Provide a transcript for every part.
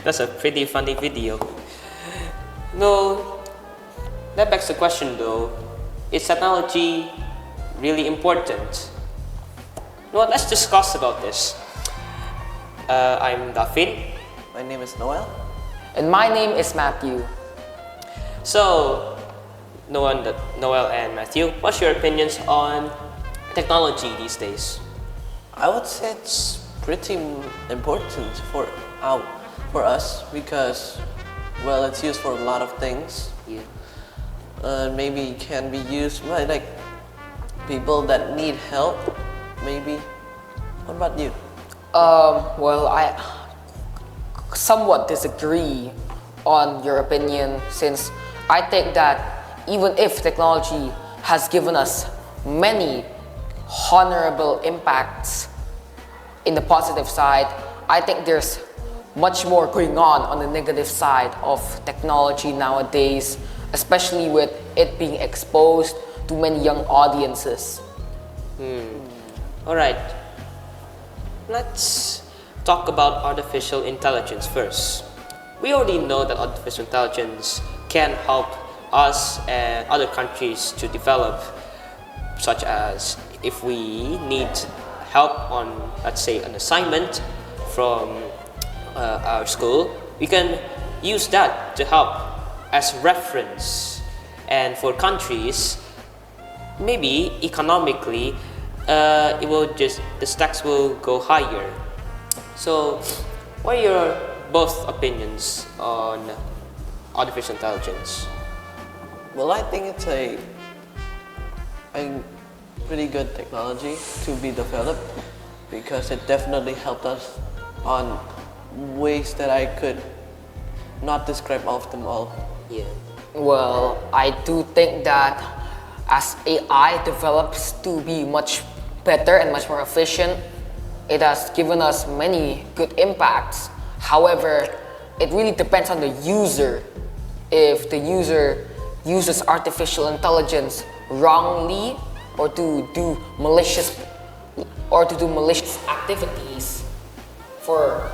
That's a pretty funny video. No, that begs the question though, is technology really important? Well, let's discuss about this. I'm Daphne. My name is Noel. And my name is Matthew. So, Noel and Matthew, what's your opinions on technology these days? I would say it's pretty important for us because, well, it's used for a lot of things. Yeah. Maybe it can be used by like people that need help. Maybe. What about you? Well, I somewhat disagree on your opinion, since I think that even if technology has given us many honorable impacts in the positive side, I think there's much more going on the negative side of technology nowadays, especially with it being exposed to many young audiences. Alright, let's talk about artificial intelligence first. We already know that artificial intelligence can help us and other countries to develop, such as if we need help on, let's say, an assignment from our school, we can use that to help as reference. And for countries, maybe economically, the stacks will go higher. So, what are your both opinions on artificial intelligence? Well, I think it's a pretty good technology to be developed because it definitely helped us on ways that I could not describe all of them all. Yeah. Well, I do think that as AI develops to be much better and much more efficient, it has given us many good impacts. However, it really depends on the user. If the user uses artificial intelligence wrongly or to do malicious activities for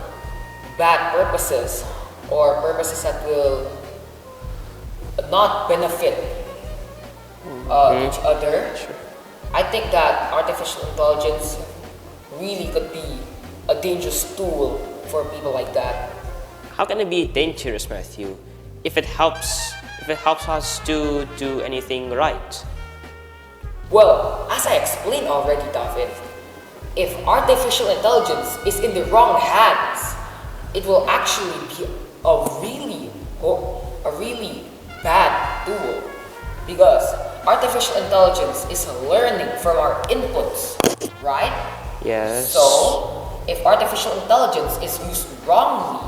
bad purposes or purposes that will not benefit each other, I think that artificial intelligence really could be a dangerous tool for people like that. How can it be dangerous, Matthew, if it helps us to do anything right? Well, as I explained already, David, if artificial intelligence is in the wrong hands, it will actually be a really bad tool, because artificial intelligence is learning from our inputs, right? Yes. So, if artificial intelligence is used wrongly,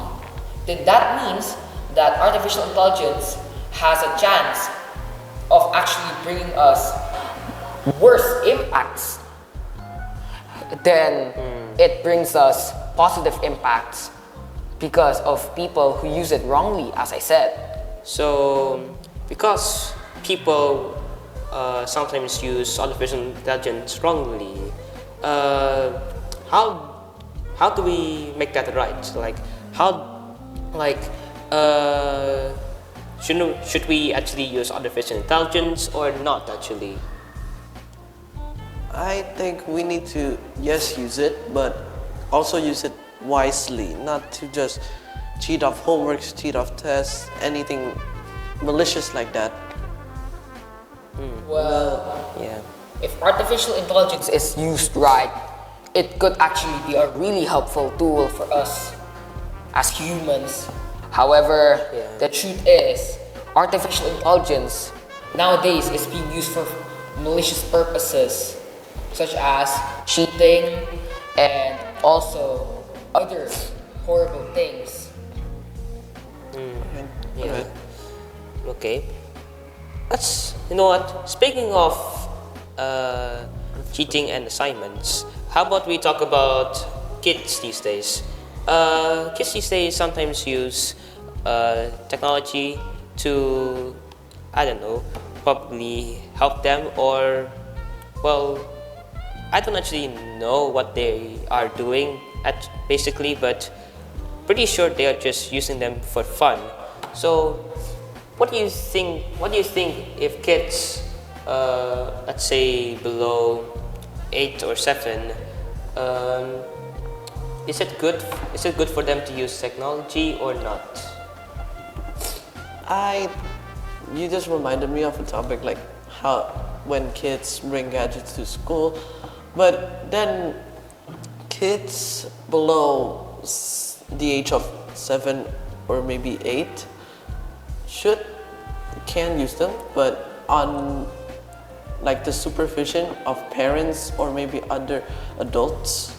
then that means that artificial intelligence has a chance of actually bringing us worse impacts than it brings us positive impacts because of people who use it wrongly, as I said. So, because people sometimes use artificial intelligence wrongly, how do we make that right? Should we actually use artificial intelligence or not actually? I think we need to, yes, use it, but also use it wisely, not to just cheat off homeworks, cheat off tests, anything malicious like that. Well, Yeah. if artificial intelligence is used right, it could actually be a really helpful tool for us as humans. However, the truth is, artificial intelligence nowadays is being used for malicious purposes, such as cheating and also other horrible things. Yeah. Okay. You know what? Speaking of cheating and assignments, how about we talk about kids these days? Kids these days sometimes use technology to, I don't know, probably help them, or, well, I don't actually know what they are doing basically, but pretty sure they are just using them for fun. So, what do you think? What do you think if kids, let's say below 8 or 7, is it good? Is it good for them to use technology or not? You just reminded me of a topic like how when kids bring gadgets to school, but then kids below the age of 7 or maybe 8 can use them, but on like the supervision of parents or maybe other adults,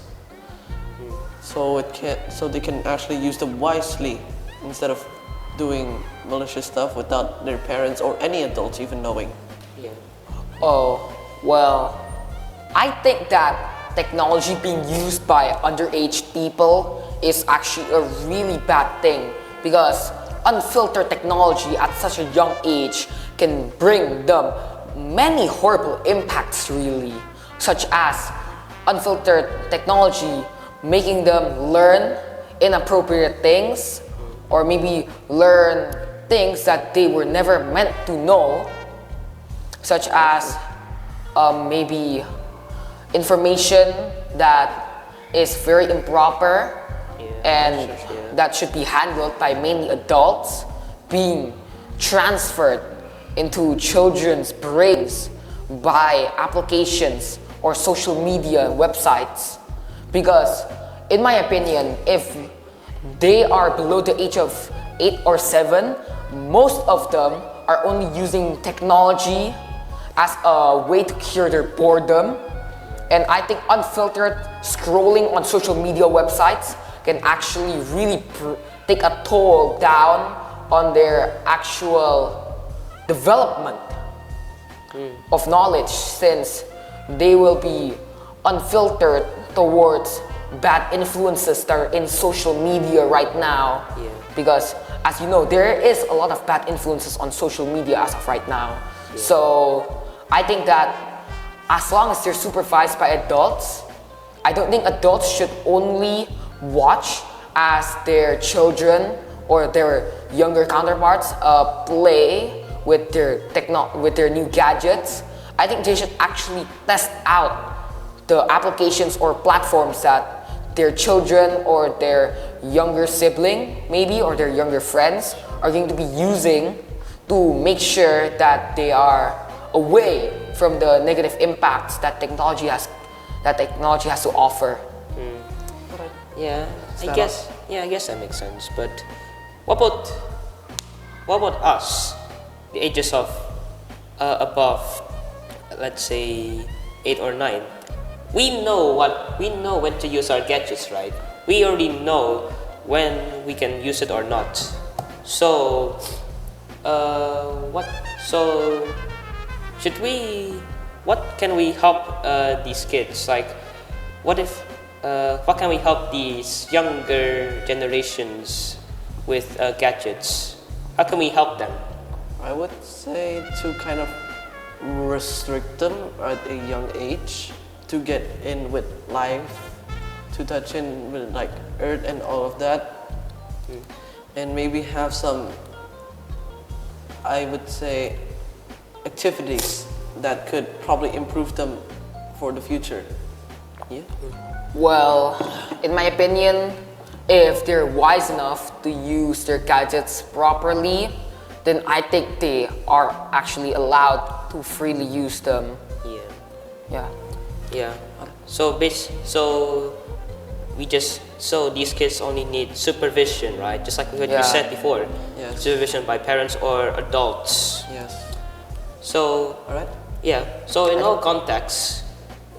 so they can actually use them wisely instead of doing malicious stuff without their parents or any adults even knowing. Yeah. Oh, well, I think that technology being used by underage people is actually a really bad thing, because unfiltered technology at such a young age can bring them many horrible impacts, really, such as unfiltered technology making them learn inappropriate things, or maybe learn things that they were never meant to know, such as maybe information that is very improper and that should be handled by mainly adults being transferred into children's brains by applications or social media websites. Because in my opinion, if they are below the age of 8 or 7, most of them are only using technology as a way to cure their boredom. And I think unfiltered scrolling on social media websites can actually really take a toll down on their actual development of knowledge, since they will be unfiltered towards bad influences that are in social media right now. Yeah. Because as you know, there is a lot of bad influences on social media as of right now. Yeah. So I think that as long as they're supervised by adults, I don't think adults should only watch as their children or their younger counterparts play with their new gadgets. I think they should actually test out the applications or platforms that their children or their younger sibling maybe, or their younger friends are going to be using, to make sure that they are away from the negative impacts that technology has to offer. Yeah, I guess that makes sense. But what about us, the ages of above, let's say 8 or 9? We know when to use our gadgets, right? We already know when we can use it or not. So, what can we help these kids? Like, what can we help these younger generations with gadgets? How can we help them? I would say to kind of restrict them at a young age to get in with life, to touch in with like earth and all of that, and maybe have some, I would say, activities that could probably improve them for the future. Yeah. Well, in my opinion, if they're wise enough to use their gadgets properly, then I think they are actually allowed to freely use them. Yeah. Yeah. Yeah. So these kids only need supervision, right? Just like what you said before. Yes. Supervision by parents or adults. Yes. So, All right. yeah. So in all contexts,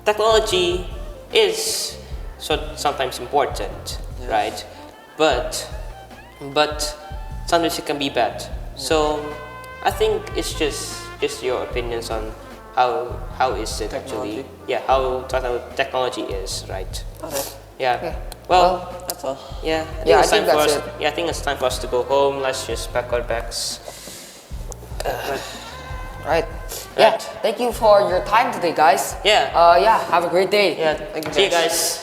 technology is sometimes important, Yes. right? But sometimes it can be bad. So I think it's just your opinions on how is it Technology. actually? Yeah, how technology is, right? Okay. Yeah. Okay. Well, That's all. yeah. I think that's it. Yeah, I think it's time for us to go home. Let's just pack our bags. Right. Yeah. Right. Thank you for your time today, guys. Yeah. Yeah. Have a great day. Yeah. Thank you, See you guys. guys.